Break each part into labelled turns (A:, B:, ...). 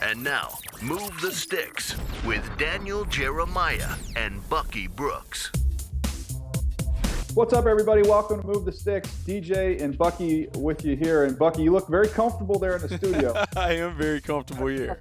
A: And now, Move the Sticks with Daniel Jeremiah and Bucky Brooks.
B: What's up, everybody? Welcome to Move the Sticks. DJ and Bucky with you here. And Bucky, you look very comfortable there in the studio.
C: I am very comfortable here.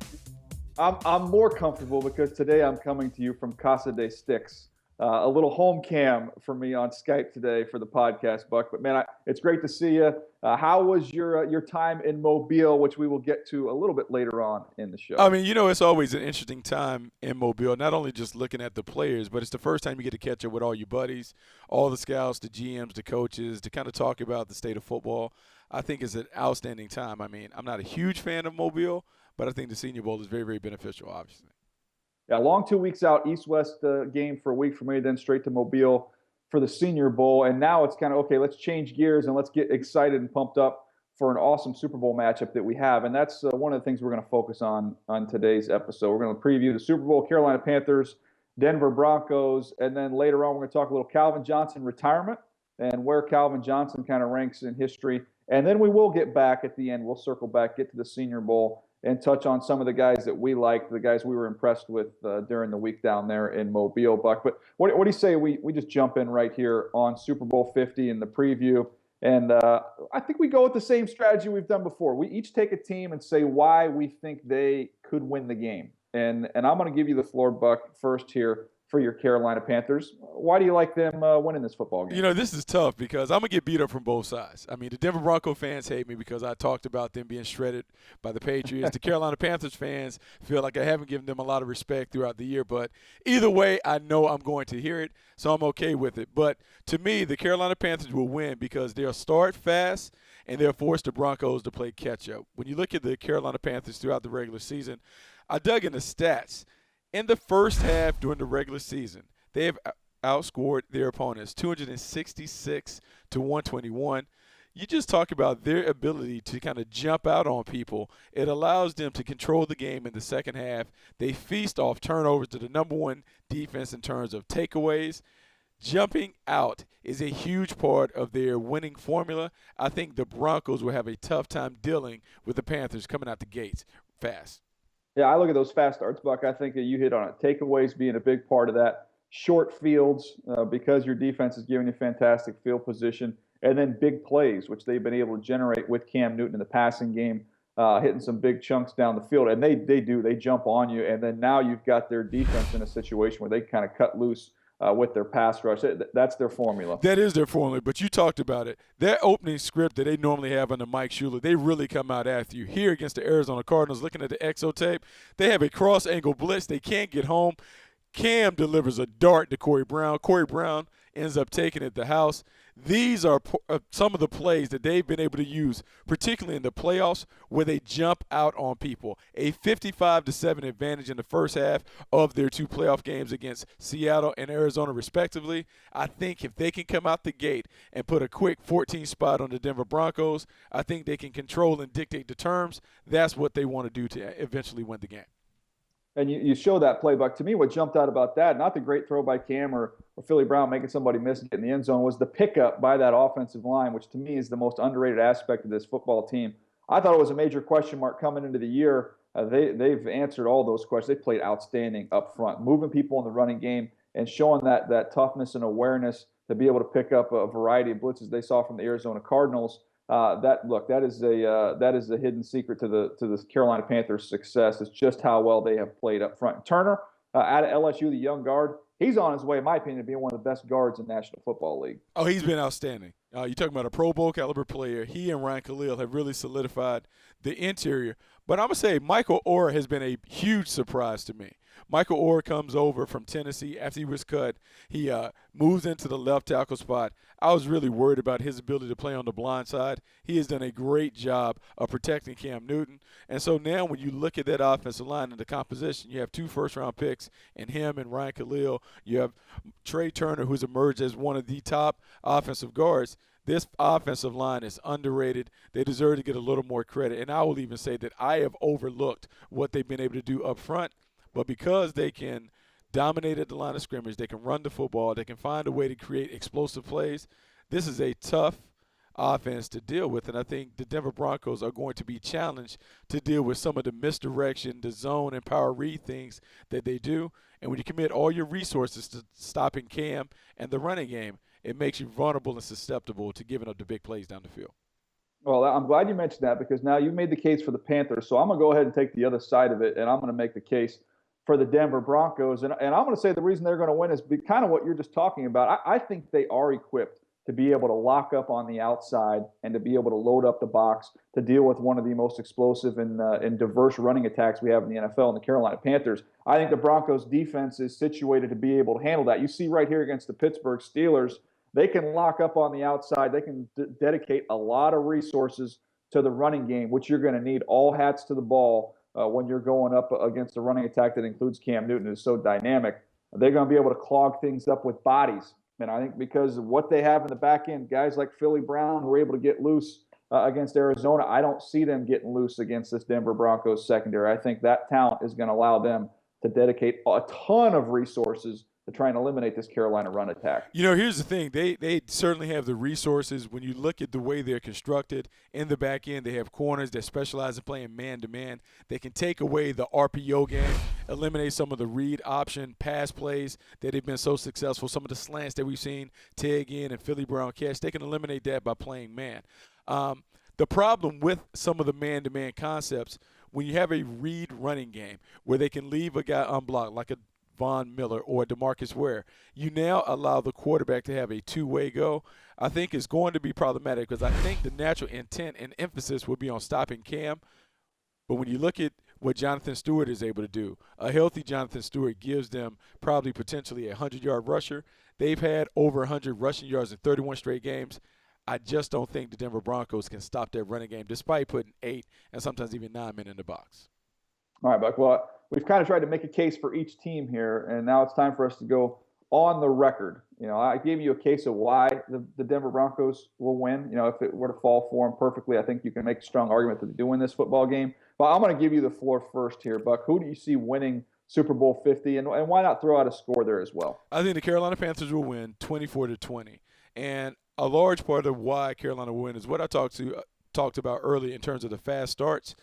B: I'm more comfortable because today I'm coming to you from Casa de Sticks. A little home cam for me on Skype today for the podcast, Buck. But man, it's great to see you. How was your time in Mobile, which we will get to a little bit later on in the show?
C: I mean, it's always an interesting time in Mobile, not only just looking at the players, but it's the first time you get to catch up with all your buddies, all the scouts, the GMs, the coaches, to kind of talk about the state of football. I think it's an outstanding time. I mean, I'm not a huge fan of Mobile, but I think the Senior Bowl is very, very beneficial, obviously.
B: Yeah, long 2 weeks out, East-West game for a week for me, then straight to Mobile for the Senior Bowl. And now it's kind of, okay, let's change gears and let's get excited and pumped up for an awesome Super Bowl matchup that we have. And that's one of the things we're going to focus on today's episode. We're going to preview the Super Bowl, Carolina Panthers, Denver Broncos, and then later on we're going to talk a little Calvin Johnson retirement and where Calvin Johnson kind of ranks in history. And then we will get back at the end. We'll circle back, get to the Senior Bowl, and touch on some of the guys that we liked, the guys we were impressed with during the week down there in Mobile, Buck. But what do you say we just jump in right here on Super Bowl 50 in the preview? And I think we go with the same strategy we've done before. We each take a team and say why we think they could win the game. And I'm going to give you the floor, Buck, first here for your Carolina Panthers. Why do you like them winning this football game?
C: This is tough because I'm going to get beat up from both sides. I mean, the Denver Bronco fans hate me because I talked about them being shredded by the Patriots. The Carolina Panthers fans feel like I haven't given them a lot of respect throughout the year. But either way, I know I'm going to hear it, so I'm okay with it. But to me, the Carolina Panthers will win because they'll start fast and they'll force the Broncos to play catch-up. When you look at the Carolina Panthers throughout the regular season, I dug in the stats. In the first half during the regular season, they have outscored their opponents 266 to 121. You just talk about their ability to kind of jump out on people. It allows them to control the game in the second half. They feast off turnovers to the number one defense in terms of takeaways. Jumping out is a huge part of their winning formula. I think the Broncos will have a tough time dealing with the Panthers coming out the gates fast.
B: Yeah, I look at those fast starts, Buck. I think that you hit on it. Takeaways being a big part of that. Short fields because your defense is giving you fantastic field position. And then big plays, which they've been able to generate with Cam Newton in the passing game, hitting some big chunks down the field. And they do. They jump on you. And then now you've got their defense in a situation where they kind of cut loose with their pass rush. That's their formula.
C: That is their formula, but you talked about it. Their opening script that they normally have under Mike Shula, they really come out after you. Here against the Arizona Cardinals, looking at the exo tape, they have a cross-angle blitz. They can't get home. Cam delivers a dart to Corey Brown. Corey Brown ends up taking it to the house. These are some of the plays that they've been able to use, particularly in the playoffs, where they jump out on people. A 55-7 advantage in the first half of their two playoff games against Seattle and Arizona, respectively. I think if they can come out the gate and put a quick 14 spot on the Denver Broncos, I think they can control and dictate the terms. That's what they want to do to eventually win the game.
B: And you show that play, Buck. To me, what jumped out about that, not the great throw by Cam or Philly Brown making somebody miss and get in the end zone, was the pickup by that offensive line, which to me is the most underrated aspect of this football team. I thought it was a major question mark coming into the year. They've answered all those questions. They played outstanding up front, moving people in the running game and showing that toughness and awareness to be able to pick up a variety of blitzes they saw from the Arizona Cardinals. That is a hidden secret to the Carolina Panthers' success. It's just how well they have played up front. Turner, out of LSU, the young guard, he's on his way, in my opinion, to being one of the best guards in the National Football League.
C: Oh, he's been outstanding. You're talking about a Pro Bowl caliber player. He and Ryan Khalil have really solidified the interior. But I'm going to say Michael Orr has been a huge surprise to me. Michael Orr comes over from Tennessee after he was cut. He moves into the left tackle spot. I was really worried about his ability to play on the blind side. He has done a great job of protecting Cam Newton. And so now when you look at that offensive line and the composition, you have 2 first-round picks in him and Ryan Khalil. You have Trey Turner, who's emerged as one of the top offensive guards. This offensive line is underrated. They deserve to get a little more credit. And I will even say that I have overlooked what they've been able to do up front. But because they can dominate at the line of scrimmage, they can run the football, they can find a way to create explosive plays, this is a tough offense to deal with. And I think the Denver Broncos are going to be challenged to deal with some of the misdirection, the zone and power read things that they do. And when you commit all your resources to stopping Cam and the running game, it makes you vulnerable and susceptible to giving up the big plays down the field.
B: Well, I'm glad you mentioned that because now you made the case for the Panthers. So I'm going to go ahead and take the other side of it, and I'm going to make the case for the Denver Broncos. And I'm going to say the reason they're going to win is kind of what you're just talking about. I think they are equipped to be able to lock up on the outside and to be able to load up the box to deal with one of the most explosive and diverse running attacks we have in the NFL in the Carolina Panthers. I think the Broncos defense is situated to be able to handle that. You see right here against the Pittsburgh Steelers, they can lock up on the outside. They can dedicate a lot of resources to the running game, which you're going to need all hats to the ball when you're going up against a running attack that includes Cam Newton, who's so dynamic. They're going to be able to clog things up with bodies. And I think because of what they have in the back end, guys like Philly Brown who are able to get loose against Arizona, I don't see them getting loose against this Denver Broncos secondary. I think that talent is going to allow them to dedicate a ton of resources to try and eliminate this Carolina run attack.
C: You know, here's the thing. They certainly have the resources. When you look at the way they're constructed in the back end, they have corners that specialize in playing man-to-man. They can take away the RPO game, eliminate some of the read option pass plays that have been so successful, some of the slants that we've seen Tig in and Philly Brown catch. They can eliminate that by playing man. The problem with some of the man-to-man concepts, when you have a read running game where they can leave a guy unblocked, like a Von Miller or DeMarcus Ware, you now allow the quarterback to have a two-way go. I think is going to be problematic because I think the natural intent and emphasis will be on stopping Cam. But when you look at what Jonathan Stewart is able to do, a healthy Jonathan Stewart gives them probably potentially a 100-yard rusher. They've had over 100 rushing yards in 31 straight games. I just don't think the Denver Broncos can stop their running game despite putting 8 and sometimes even 9 men in the box.
B: All right, Buck. Well, we've kind of tried to make a case for each team here, and now it's time for us to go on the record. You know, I gave you a case of why the Denver Broncos will win. You know, if it were to fall for them perfectly, I think you can make a strong argument that they do win this football game. But I'm going to give you the floor first here, Buck. Who do you see winning Super Bowl 50, and why not throw out a score there as well?
C: I think the Carolina Panthers will win 24-20, and a large part of why Carolina will win is what I talked about earlier in terms of the fast starts.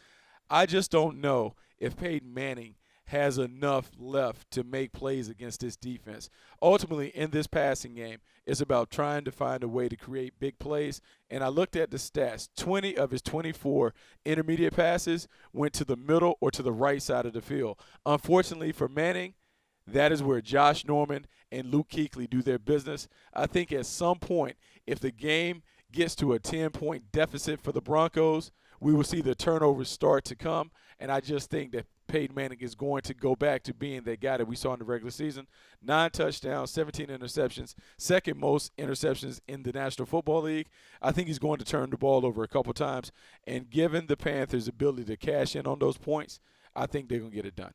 C: I just don't know if Peyton Manning has enough left to make plays against this defense. Ultimately, in this passing game, it's about trying to find a way to create big plays. And I looked at the stats. 20 of his 24 intermediate passes went to the middle or to the right side of the field. Unfortunately for Manning, that is where Josh Norman and Luke Kuechly do their business. I think at some point, if the game gets to a 10-point deficit for the Broncos, we will see the turnovers start to come. And I just think that Peyton Manning is going to go back to being that guy that we saw in the regular season. 9 touchdowns, 17 interceptions, second most interceptions in the National Football League. I think he's going to turn the ball over a couple times. And given the Panthers' ability to cash in on those points, I think they're going to get it done.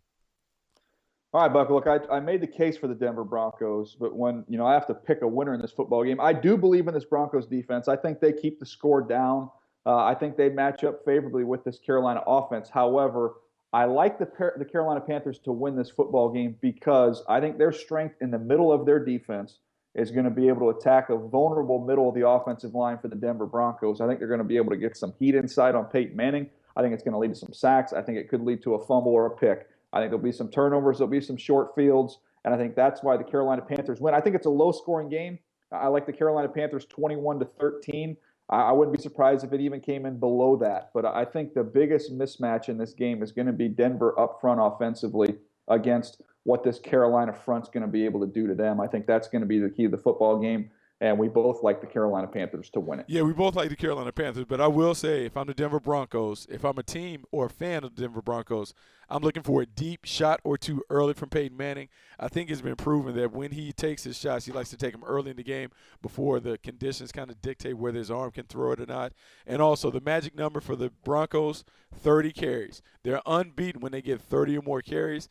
B: All right, Buck, look, I made the case for the Denver Broncos, but when, I have to pick a winner in this football game, I do believe in this Broncos defense. I think they keep the score down. I think they match up favorably with this Carolina offense. However, I like the Carolina Panthers to win this football game because I think their strength in the middle of their defense is going to be able to attack a vulnerable middle of the offensive line for the Denver Broncos. I think they're going to be able to get some heat inside on Peyton Manning. I think it's going to lead to some sacks. I think it could lead to a fumble or a pick. I think there'll be some turnovers. There'll be some short fields. And I think that's why the Carolina Panthers win. I think it's a low-scoring game. I like the Carolina Panthers 21-13. I wouldn't be surprised if it even came in below that. But I think the biggest mismatch in this game is going to be Denver up front offensively against what this Carolina front's going to be able to do to them. I think that's going to be the key to the football game. And we both like the Carolina Panthers to win it.
C: Yeah, we both like the Carolina Panthers. But I will say, if I'm the Denver Broncos, if I'm a team or a fan of the Denver Broncos, I'm looking for a deep shot or two early from Peyton Manning. I think it's been proven that when he takes his shots, he likes to take them early in the game before the conditions kind of dictate whether his arm can throw it or not. And also, the magic number for the Broncos, 30 carries. They're unbeaten when they get 30 or more carries.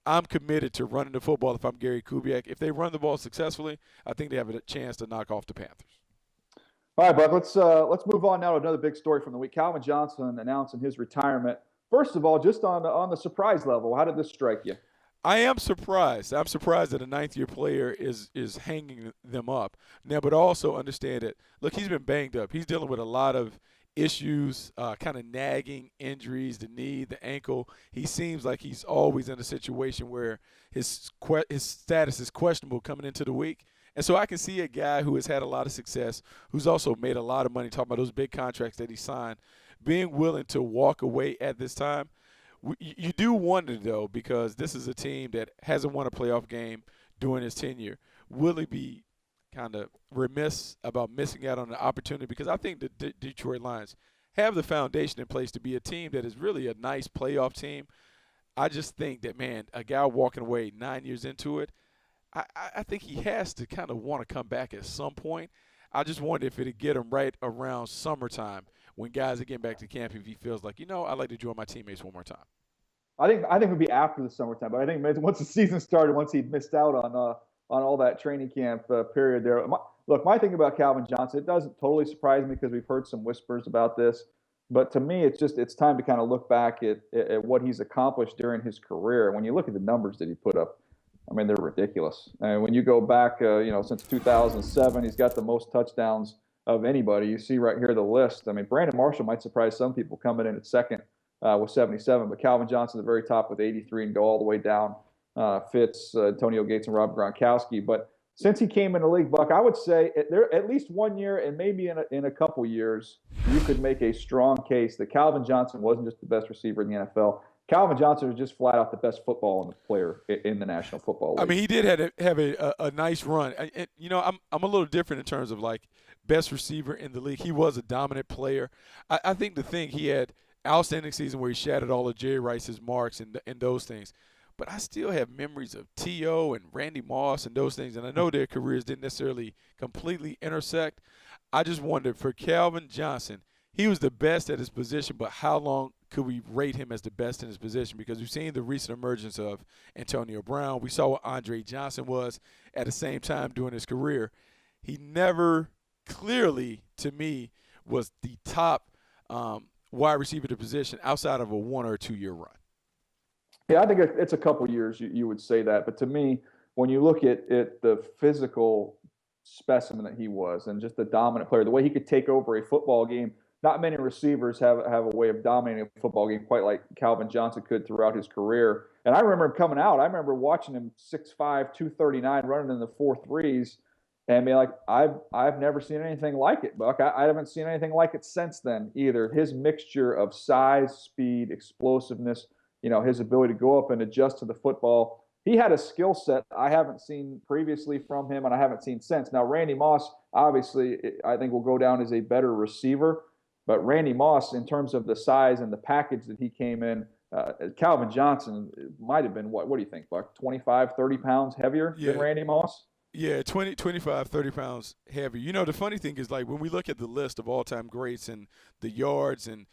C: I'm committed to running the football if I'm Gary Kubiak. If they run the ball successfully, I think they have a chance to knock off the Panthers.
B: All right, Buck, let's move on now to another big story from the week. Calvin Johnson announcing his retirement. First of all, just on the surprise level, how did this strike you?
C: I am surprised. I'm surprised that a ninth-year player is hanging them up now, but also understand that, look, he's been banged up. He's dealing with a lot of issues, kind of nagging injuries, the knee, the ankle. He seems like he's always in a situation where his status is questionable coming into the week. And so I can see a guy who has had a lot of success, who's also made a lot of money, talking about those big contracts that he signed, being willing to walk away at this time. You do wonder, though, because this is a team that hasn't won a playoff game during his tenure. Will he be kind of remiss about missing out on the opportunity? Because I think the Detroit Lions have the foundation in place to be a team that is really a nice playoff team. I just think that, man, a guy walking away 9 years into it, I think he has to kind of want to come back at some point. I just wonder if it'd get him right around summertime when guys are getting back to camp, if he feels like, I'd like to join my teammates one more time.
B: I think it would be after the summertime, but I think once the season started, once he'd missed out on all that training camp period there. My thing about Calvin Johnson, it doesn't totally surprise me because we've heard some whispers about this, but to me, it's time to kind of look back at what he's accomplished during his career. And when you look at the numbers that he put up, I mean, they're ridiculous. And when you go back, since 2007, he's got the most touchdowns of anybody. You see right here the list. I mean, Brandon Marshall might surprise some people coming in at second with 77, but Calvin Johnson at the very top with 83 and go all the way down. Fitz, Antonio Gates, and Rob Gronkowski. But since he came in the league, Buck, I would say there at least 1 year and maybe in a couple years, you could make a strong case that Calvin Johnson wasn't just the best receiver in the NFL. Calvin Johnson was just flat out the best football player in the National Football League.
C: I mean, he did have a nice run. I'm a little different in terms of like best receiver in the league. He was a dominant player. I think the thing, he had outstanding season where he shattered all of Jerry Rice's marks and those things. But I still have memories of T.O. and Randy Moss and those things. And I know their careers didn't necessarily completely intersect. I just wondered, for Calvin Johnson, he was the best at his position, but how long could we rate him as the best in his position? Because we've seen the recent emergence of Antonio Brown. We saw what Andre Johnson was at the same time during his career. He never clearly, to me, was the top wide receiver to position outside of a 1 or 2 year run.
B: Yeah, I think it's a couple years you would say that. But to me, when you look at the physical specimen that he was and just the dominant player, the way he could take over a football game, not many receivers have a way of dominating a football game quite like Calvin Johnson could throughout his career. And I remember him coming out. I remember watching him 6'5", 239, running in the 4.3s, and be like, I've never seen anything like it, Buck. I haven't seen anything like it since then either. His mixture of size, speed, explosiveness, his ability to go up and adjust to the football. He had a skill set I haven't seen previously from him, and I haven't seen since. Now, Randy Moss, obviously, I think will go down as a better receiver. But Randy Moss, in terms of the size and the package that he came in, Calvin Johnson might have been, what do you think, Buck, 25, 30 pounds heavier than Randy Moss?
C: Yeah, 20, 25, 30 pounds heavier. The funny thing is, like, when we look at the list of all-time greats and the yards and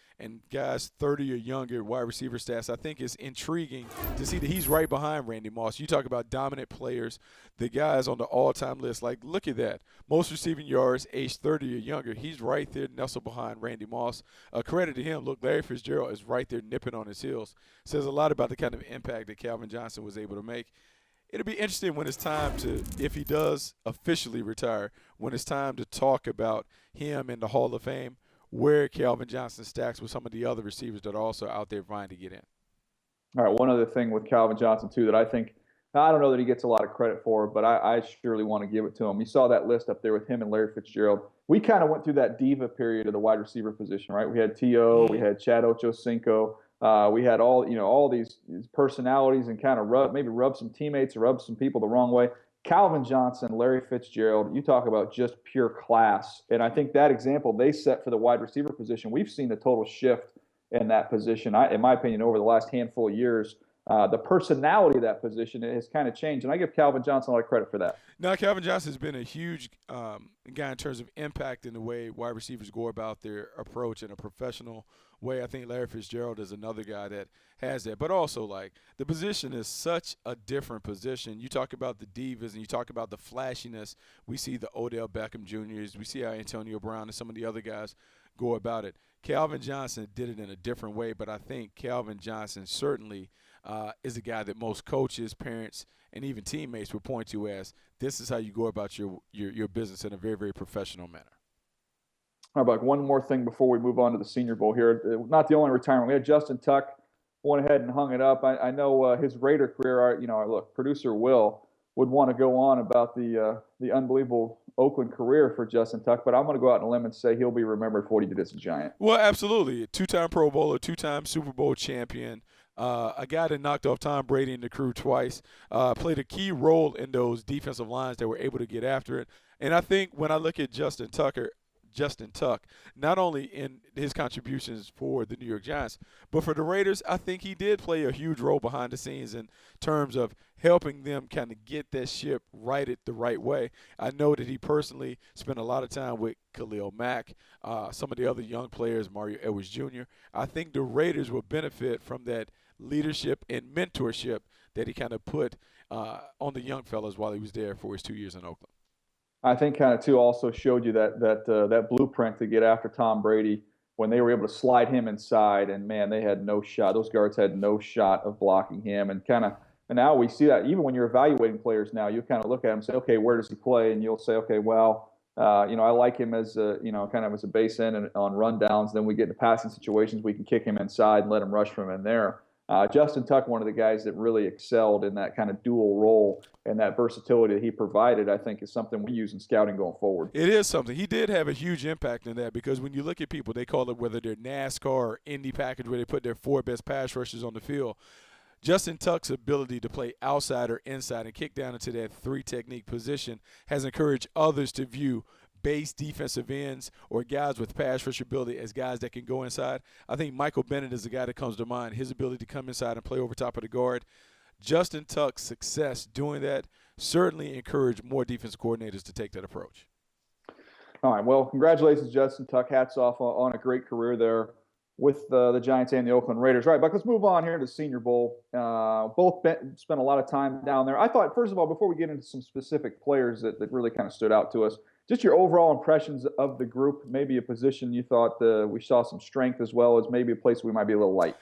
C: guys 30 or younger wide receiver stats, I think it's intriguing to see that he's right behind Randy Moss. You talk about dominant players, the guys on the all-time list. Like, look at that. Most receiving yards, age 30 or younger. He's right there nestled behind Randy Moss. Credit to him. Look, Larry Fitzgerald is right there nipping on his heels. Says a lot about the kind of impact that Calvin Johnson was able to make. It'll be interesting when it's time to, if he does officially retire, when it's time to talk about him in the Hall of Fame, where Calvin Johnson stacks with some of the other receivers that are also out there vying to get in.
B: All right, one other thing with Calvin Johnson, too, that I think, I don't know that he gets a lot of credit for, but I surely want to give it to him. You saw that list up there with him and Larry Fitzgerald. We kind of went through that diva period of the wide receiver position, right? We had T.O., we had Chad Ochocinco. We had all these personalities and kind of rub some teammates or rub some people the wrong way. Calvin Johnson, Larry Fitzgerald, you talk about just pure class. And I think that example they set for the wide receiver position, we've seen a total shift in that position. In my opinion, over the last handful of years, the personality of that position has kind of changed. And I give Calvin Johnson a lot of credit for that.
C: Now, Calvin Johnson has been a huge guy in terms of impact in the way wide receivers go about their approach in a professional way. I think Larry Fitzgerald is another guy that has that. But also, like, the position is such a different position. You talk about the divas and you talk about the flashiness. We see the Odell Beckham Jr.'s. We see how Antonio Brown and some of the other guys go about it. Calvin Johnson did it in a different way, but I think Calvin Johnson certainly is a guy that most coaches, parents, and even teammates would point to as this is how you go about your business in a very, very professional manner.
B: All right, Buck, one more thing before we move on to the Senior Bowl here. Not the only retirement. We had Justin Tuck went ahead and hung it up. I know his Raider career, look, producer Will would want to go on about the unbelievable Oakland career for Justin Tuck, but I'm going to go out on a limb and say he'll be remembered for what he did as a Giant.
C: Well, absolutely. A two-time Pro Bowler, two-time Super Bowl champion, a guy that knocked off Tom Brady and the crew twice, played a key role in those defensive lines that were able to get after it. And I think when I look at Justin Tuck, not only in his contributions for the New York Giants, but for the Raiders, I think he did play a huge role behind the scenes in terms of helping them kind of get that ship righted the right way. I know that he personally spent a lot of time with Khalil Mack, some of the other young players, Mario Edwards Jr. I think the Raiders will benefit from that leadership and mentorship that he kind of put on the young fellas while he was there for his 2 years in Oakland.
B: I think kind of too also showed you that blueprint to get after Tom Brady when they were able to slide him inside, and man, they had no shot. Those guards had no shot of blocking him, and now we see that even when you're evaluating players now, you kind of look at him and say, okay, where does he play? And you'll say, okay, well, I like him as kind of as a base end and on rundowns. Then we get into passing situations, we can kick him inside and let him rush from in there. Justin Tuck, one of the guys that really excelled in that kind of dual role and that versatility that he provided, I think is something we use in scouting going forward.
C: It is something. He did have a huge impact in that because when you look at people, they call it whether they're NASCAR or Indy package where they put their 4 best pass rushers on the field. Justin Tuck's ability to play outside or inside and kick down into that 3 technique position has encouraged others to view base defensive ends or guys with pass rush ability as guys that can go inside. I think Michael Bennett is the guy that comes to mind, his ability to come inside and play over top of the guard. Justin Tuck's success doing that certainly encouraged more defensive coordinators to take that approach.
B: All right, well, congratulations, Justin Tuck. Hats off on a great career there with the Giants and the Oakland Raiders. All right, Buck, let's move on here to the Senior Bowl. Both spent a lot of time down there. I thought, first of all, before we get into some specific players that really kind of stood out to us, just your overall impressions of the group, maybe a position you thought we saw some strength as well as maybe a place we might be a little light.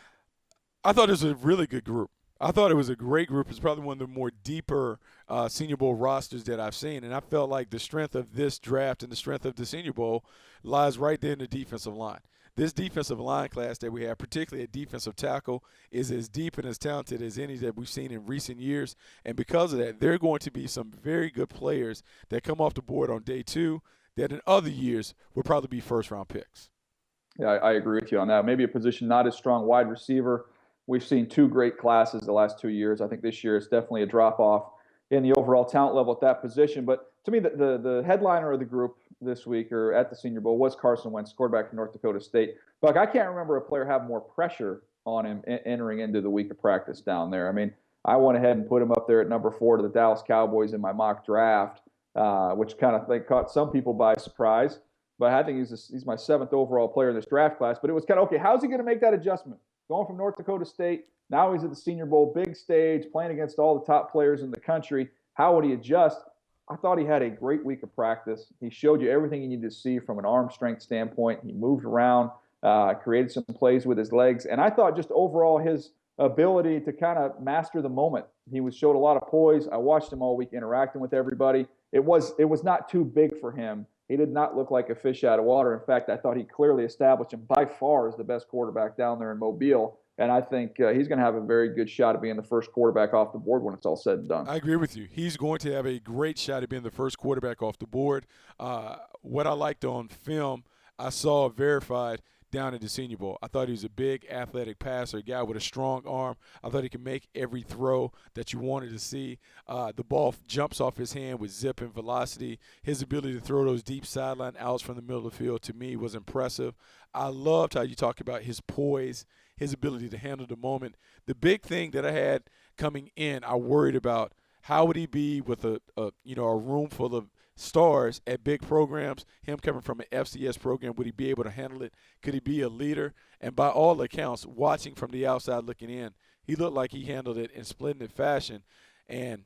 C: I thought it was a really good group. I thought it was a great group. It's probably one of the more deeper Senior Bowl rosters that I've seen. And I felt like the strength of this draft and the strength of the Senior Bowl lies right there in the defensive line. This defensive line class that we have, particularly at defensive tackle, is as deep and as talented as any that we've seen in recent years. And because of that, there are going to be some very good players that come off the board on day 2 that in other years would probably be first-round picks.
B: Yeah, I agree with you on that. Maybe a position not as strong, wide receiver. We've seen 2 great classes the last 2 years. I think this year is definitely a drop-off in the overall talent level at that position. But to me, the headliner of the group this week or at the Senior Bowl was Carson Wentz, quarterback from North Dakota State. Buck, I can't remember a player have more pressure on him entering into the week of practice down there. I mean, I went ahead and put him up there at number 4 to the Dallas Cowboys in my mock draft, which kind of caught some people by surprise. But I think he's my 7th overall player in this draft class. But it was kind of, okay, how's he going to make that adjustment? Going from North Dakota State, now he's at the Senior Bowl, big stage, playing against all the top players in the country. How would he adjust? I thought he had a great week of practice. He showed you everything you needed to see from an arm strength standpoint. He moved around, created some plays with his legs. And I thought just overall his ability to kind of master the moment. He showed a lot of poise. I watched him all week interacting with everybody. It was not too big for him. He did not look like a fish out of water. In fact, I thought he clearly established him by far as the best quarterback down there in Mobile. And I think he's going to have a very good shot at being the first quarterback off the board when it's all said and done.
C: I agree with you. He's going to have a great shot at being the first quarterback off the board. What I liked on film, I saw verified down at the Senior Bowl. I thought he was a big athletic passer, a guy with a strong arm. I thought he could make every throw that you wanted to see. The ball jumps off his hand with zip and velocity. His ability to throw those deep sideline outs from the middle of the field, to me, was impressive. I loved how you talked about his poise, his ability to handle the moment. The big thing that I had coming in, I worried about how would he be with a room full of stars at big programs, him coming from an FCS program, would he be able to handle it? Could he be a leader? And by all accounts, watching from the outside looking in, he looked like he handled it in splendid fashion. And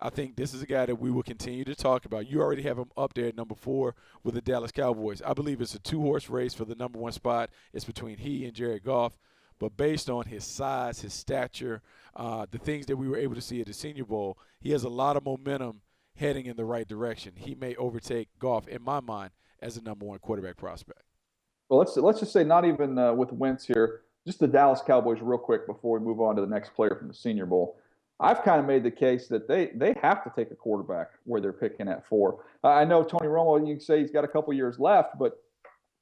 C: I think this is a guy that we will continue to talk about. You already have him up there at number 4 with the Dallas Cowboys. I believe it's a 2-horse race for the number 1 spot. It's between he and Jared Goff. But based on his size, his stature, the things that we were able to see at the Senior Bowl, he has a lot of momentum heading in the right direction. He may overtake Goff, in my mind, as the number 1 quarterback prospect.
B: Well, let's just say not even with Wentz here, just the Dallas Cowboys real quick before we move on to the next player from the Senior Bowl. I've kind of made the case that they have to take a quarterback where they're picking at 4. I know Tony Romo, you can say he's got a couple years left, but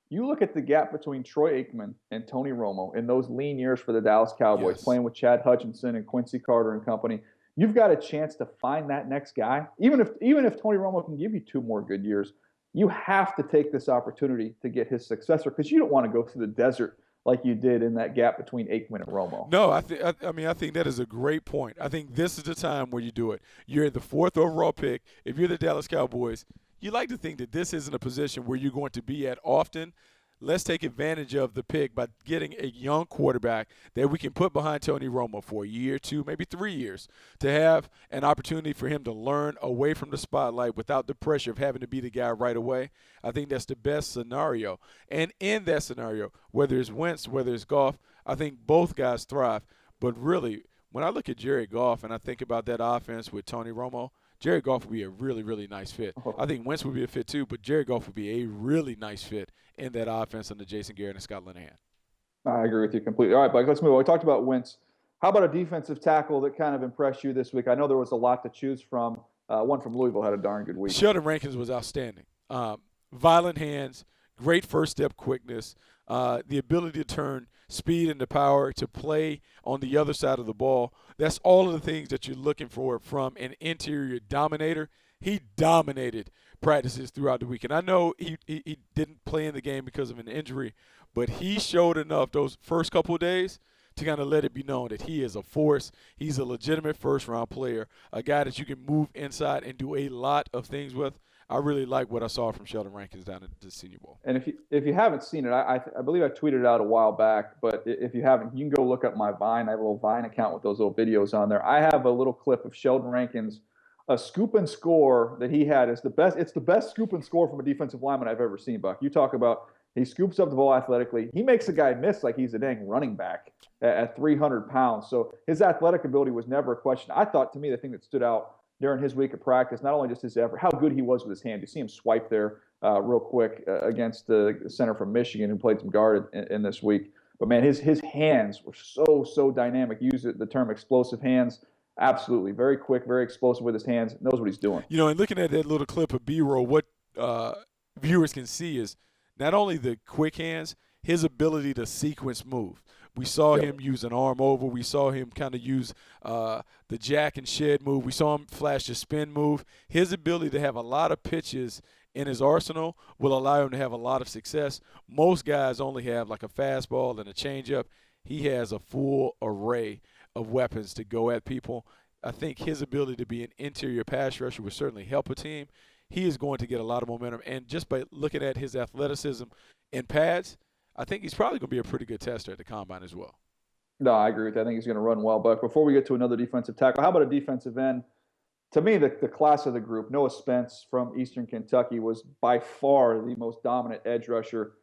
B: you look at the gap between Troy Aikman and Tony Romo in those lean years for the Dallas Cowboys, playing with Chad Hutchinson and Quincy Carter and company. You've got a chance to find that next guy. Even if Tony Romo can give you 2 more good years, you have to take this opportunity to get his successor because you don't want to go through the desert like you did in that gap between Aikman and Romo.
C: No, I think that is a great point. I think this is the time where you do it. You're in the 4th overall pick. If you're the Dallas Cowboys, you like to think that this isn't a position where you're going to be at often. Let's take advantage of the pick by getting a young quarterback that we can put behind Tony Romo for a year, 2, maybe 3 years, to have an opportunity for him to learn away from the spotlight without the pressure of having to be the guy right away. I think that's the best scenario. And in that scenario, whether it's Wentz, whether it's Goff, I think both guys thrive. But really, when I look at Jared Goff and I think about that offense with Tony Romo, Jared Goff would be a really, really nice fit. I think Wentz would be a fit too, but Jared Goff would be a really nice fit in that offense under Jason Garrett and Scott Linehan.
B: I agree with you completely. All right, Buck, let's move on. We talked about Wentz. How about a defensive tackle that kind of impressed you this week? I know there was a lot to choose from. One from Louisville had a darn good week.
C: Sheldon Rankins was outstanding. Violent hands, great first step quickness, the ability to turn speed into power, to play on the other side of the ball. That's all of the things that you're looking for from an interior dominator. He dominated practices throughout the week. And I know he didn't play in the game because of an injury, but he showed enough those first couple of days to kind of let it be known that he is a force. He's a legitimate first-round player, a guy that you can move inside and do a lot of things with. I really like what I saw from Sheldon Rankins down at the Senior Bowl.
B: And if you haven't seen it, I believe I tweeted it out a while back, but if you haven't, you can go look up my Vine. I have a little Vine account with those little videos on there. I have a little clip of Sheldon Rankins, a scoop and score that he had. Is the best. It's the best scoop and score from a defensive lineman I've ever seen, Buck. You talk about he scoops up the ball athletically. He makes a guy miss like he's a dang running back at 300 pounds. So his athletic ability was never a question. I thought, to me, the thing that stood out during his week of practice, not only just his effort, how good he was with his hand. You see him swipe there real quick against the center from Michigan who played some guard in this week. But, man, his hands were so dynamic. Use the term explosive hands. Absolutely. Very quick, very explosive with his hands. Knows what he's doing.
C: You know, and looking at that little clip of B-roll, what viewers can see is not only the quick hands, his ability to sequence move. We saw him use an arm over. We saw him kind of use the jack and shed move. We saw him flash the spin move. His ability to have a lot of pitches in his arsenal will allow him to have a lot of success. Most guys only have like a fastball and a changeup. He has a full array of weapons to go at people. I think his ability to be an interior pass rusher will certainly help a team. He is going to get a lot of momentum. And just by looking at his athleticism in pads, I think he's probably going to be a pretty good tester at the combine as well.
B: No, I agree with that. I think he's going to run well. But before we get to another defensive tackle, how about a defensive end? To me, the class of the group, Noah Spence from Eastern Kentucky was by far the most dominant edge rusher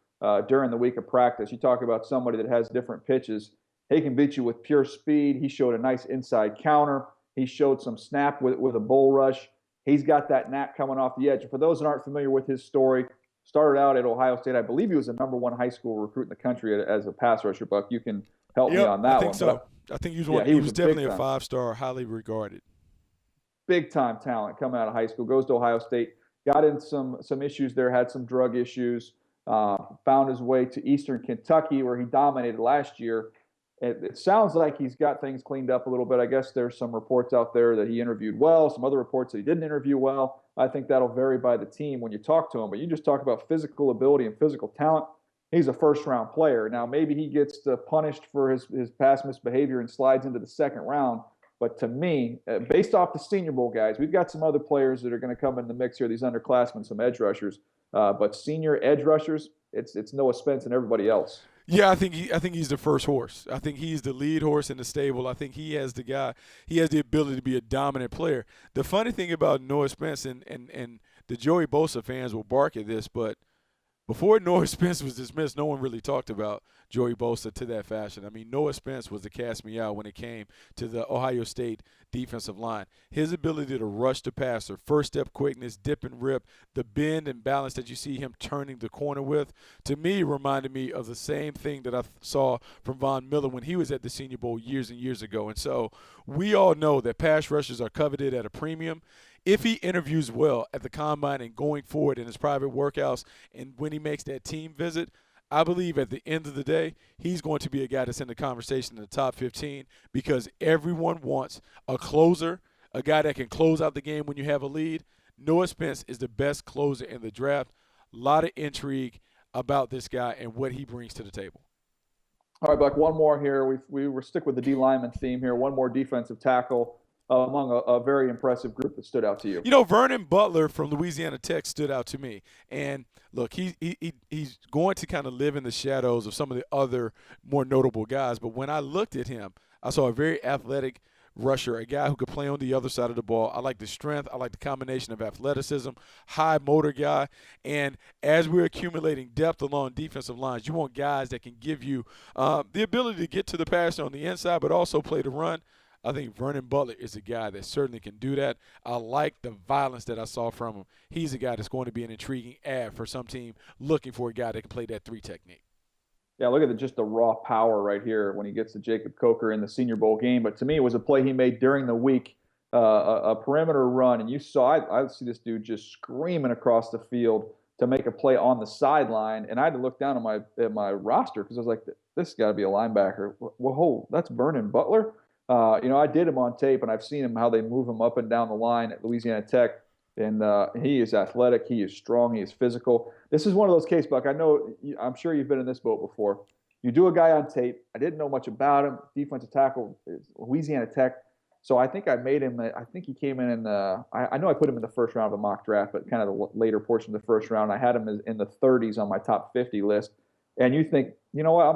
B: during the week of practice. You talk about somebody that has different pitches. He can beat you with pure speed. He showed a nice inside counter. He showed some snap with a bull rush. He's got that knack coming off the edge. And for those that aren't familiar with his story, started out at Ohio State. I believe he was the #1 high school recruit in the country as a pass rusher, Buck. You can help me on that one.
C: I think so. I think he was definitely a 5-star, highly regarded.
B: Big-time talent coming out of high school. Goes to Ohio State. Got in some issues there, had some drug issues. Found his way to Eastern Kentucky where he dominated last year. It sounds like he's got things cleaned up a little bit. I guess there's some reports out there that he interviewed well, some other reports that he didn't interview well. I think that'll vary by the team when you talk to him. But you just talk about physical ability and physical talent. He's a first-round player. Now, maybe he gets punished for his past misbehavior and slides into the second round. But to me, based off the Senior Bowl guys, we've got some other players that are going to come in the mix here, these underclassmen, some edge rushers. But senior edge rushers, it's Noah Spence and everybody else.
C: Yeah, I think he's the first horse. I think he's the lead horse in the stable. I think he has the ability to be a dominant player. The funny thing about Noah Spence and the Joey Bosa fans will bark at this, but before Noah Spence was dismissed, no one really talked about Joey Bosa to that fashion. I mean, Noah Spence was the cast me out when it came to the Ohio State defensive line. His ability to rush the passer, first step quickness, dip and rip, the bend and balance that you see him turning the corner with, to me reminded me of the same thing that I saw from Von Miller when he was at the Senior Bowl years and years ago. And so we all know that pass rushers are coveted at a premium. If he interviews well at the combine and going forward in his private workouts and when he makes that team visit, I believe at the end of the day, he's going to be a guy that's in the conversation in the top 15 because everyone wants a closer, a guy that can close out the game when you have a lead. Noah Spence is the best closer in the draft. A lot of intrigue about this guy and what he brings to the table.
B: All right, Buck, one more here. We were stick with the D lineman theme here. One more defensive tackle. Among a very impressive group that stood out to you?
C: You know, Vernon Butler from Louisiana Tech stood out to me. And, look, he's going to kind of live in the shadows of some of the other more notable guys. But when I looked at him, I saw a very athletic rusher, a guy who could play on the other side of the ball. I like the strength. I like the combination of athleticism, high motor guy. And as we're accumulating depth along defensive lines, you want guys that can give you the ability to get to the passer on the inside but also play the run. I think Vernon Butler is a guy that certainly can do that. I like the violence that I saw from him. He's a guy that's going to be an intriguing ad for some team looking for a guy that can play that 3 technique.
B: Yeah, look at just the raw power right here when he gets to Jacob Coker in the Senior Bowl game. But to me, it was a play he made during the week, a perimeter run. And you saw, I see this dude just screaming across the field to make a play on the sideline. And I had to look down at my roster because I was like, this has got to be a linebacker. Whoa, that's Vernon Butler? I did him on tape, and I've seen him how they move him up and down the line at Louisiana Tech, and he is athletic, he is strong, he is physical. This is one of those cases, Buck. I'm sure you've been in this boat before. You do a guy on tape. I didn't know much about him. Defensive tackle, Louisiana Tech. So I think I made him. I think he came in I know I put him in the first round of the mock draft, but kind of the later portion of the first round. I had him in the 30s on my top 50 list. And you think, you know what,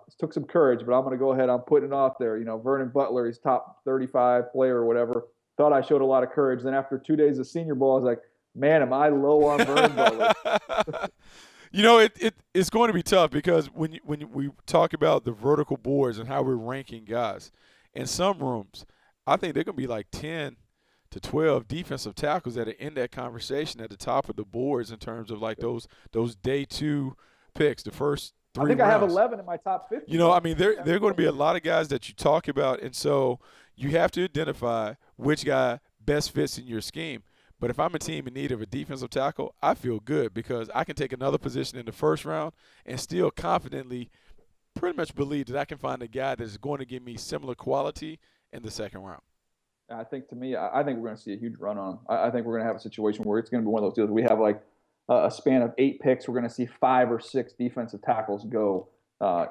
B: it took some courage, but I'm going to go ahead. I'm putting it off there. Vernon Butler, he's top 35 player or whatever. Thought I showed a lot of courage. Then after 2 days of Senior Bowl, I was like, man, am I low on Vernon Butler?
C: It's going to be tough because when we talk about the vertical boards and how we're ranking guys, in some rooms, I think they're going to be like 10 to 12 defensive tackles that are in that conversation at the top of the boards in terms of like those day 2 picks, the first 3 rounds.
B: I think I have 11 in my top 50.
C: There are going to be a lot of guys that you talk about, and so you have to identify which guy best fits in your scheme. But if I'm a team in need of a defensive tackle, I feel good because I can take another position in the first round and still confidently pretty much believe that I can find a guy that is going to give me similar quality in the second round.
B: I think we're going to see a huge run on him. I think we're going to have a situation where it's going to be one of those deals. We have like a span of 8 picks. We're going to see 5 or 6 defensive tackles go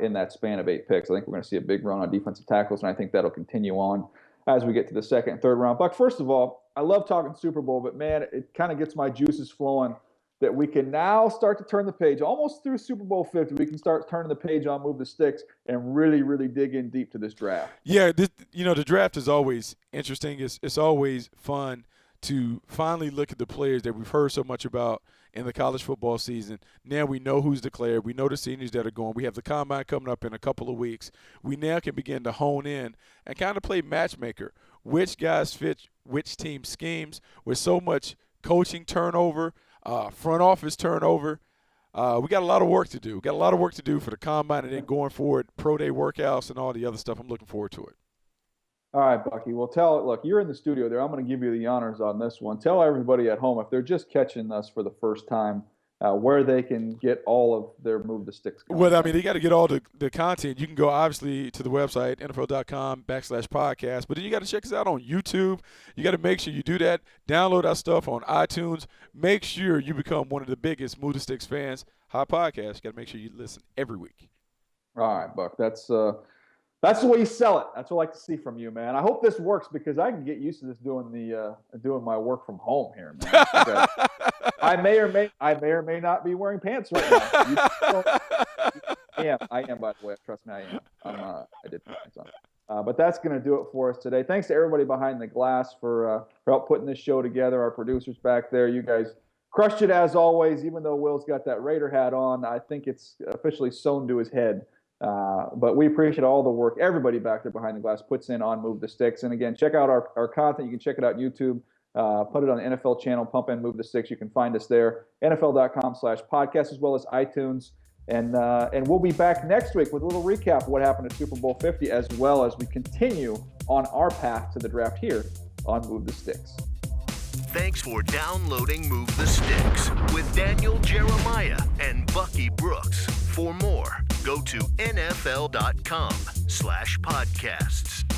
B: in that span of 8 picks. I think we're going to see a big run on defensive tackles, and I think that'll continue on as we get to the second and third round. Buck, first of all, I love talking Super Bowl, but, man, it kind of gets my juices flowing that we can now start to turn the page. Almost through Super Bowl 50, we can start turning the page on Move the Sticks and really, really dig in deep to this draft.
C: Yeah, the draft is always interesting. It's always fun to finally look at the players that we've heard so much about in the college football season. Now we know who's declared. We know the seniors that are going. We have the combine coming up in a couple of weeks. We now can begin to hone in and kind of play matchmaker. Which guys fit which team schemes with so much coaching turnover, front office turnover. We got a lot of work to do. We got a lot of work to do for the combine and then going forward, pro day workouts and all the other stuff. I'm looking forward to it.
B: All right, Bucky. Well, look, you're in the studio there. I'm going to give you the honors on this one. Tell everybody at home, if they're just catching us for the first time, where they can get all of their Move the Sticks content.
C: Well, I mean, they got to get all the content. You can go, obviously, to the website, NFL.com/podcast. But then you got to check us out on YouTube. You got to make sure you do that. Download our stuff on iTunes. Make sure you become one of the biggest Move the Sticks fans. Hot podcast. You got to make sure you listen every week.
B: All right, Buck. That's the way you sell it. That's what I like to see from you, man. I hope this works because I can get used to this doing my work from home here, man. I may or may not be wearing pants right now. I am, by the way. Trust me, I am. I did my son. But that's going to do it for us today. Thanks to everybody behind the glass for help putting this show together. Our producers back there, you guys crushed it as always. Even though Will's got that Raider hat on, I think it's officially sewn to his head. But we appreciate all the work everybody back there behind the glass puts in on Move the Sticks. And again, check out our content. You can check it out on YouTube. Put it on the NFL channel, Pump In Move the Sticks. You can find us there, NFL.com/podcast, as well as iTunes. And we'll be back next week with a little recap of what happened at Super Bowl 50, as well as we continue on our path to the draft here on Move the Sticks.
A: Thanks for downloading Move the Sticks with Daniel Jeremiah and Bucky Brooks. For more, go to NFL.com/podcasts.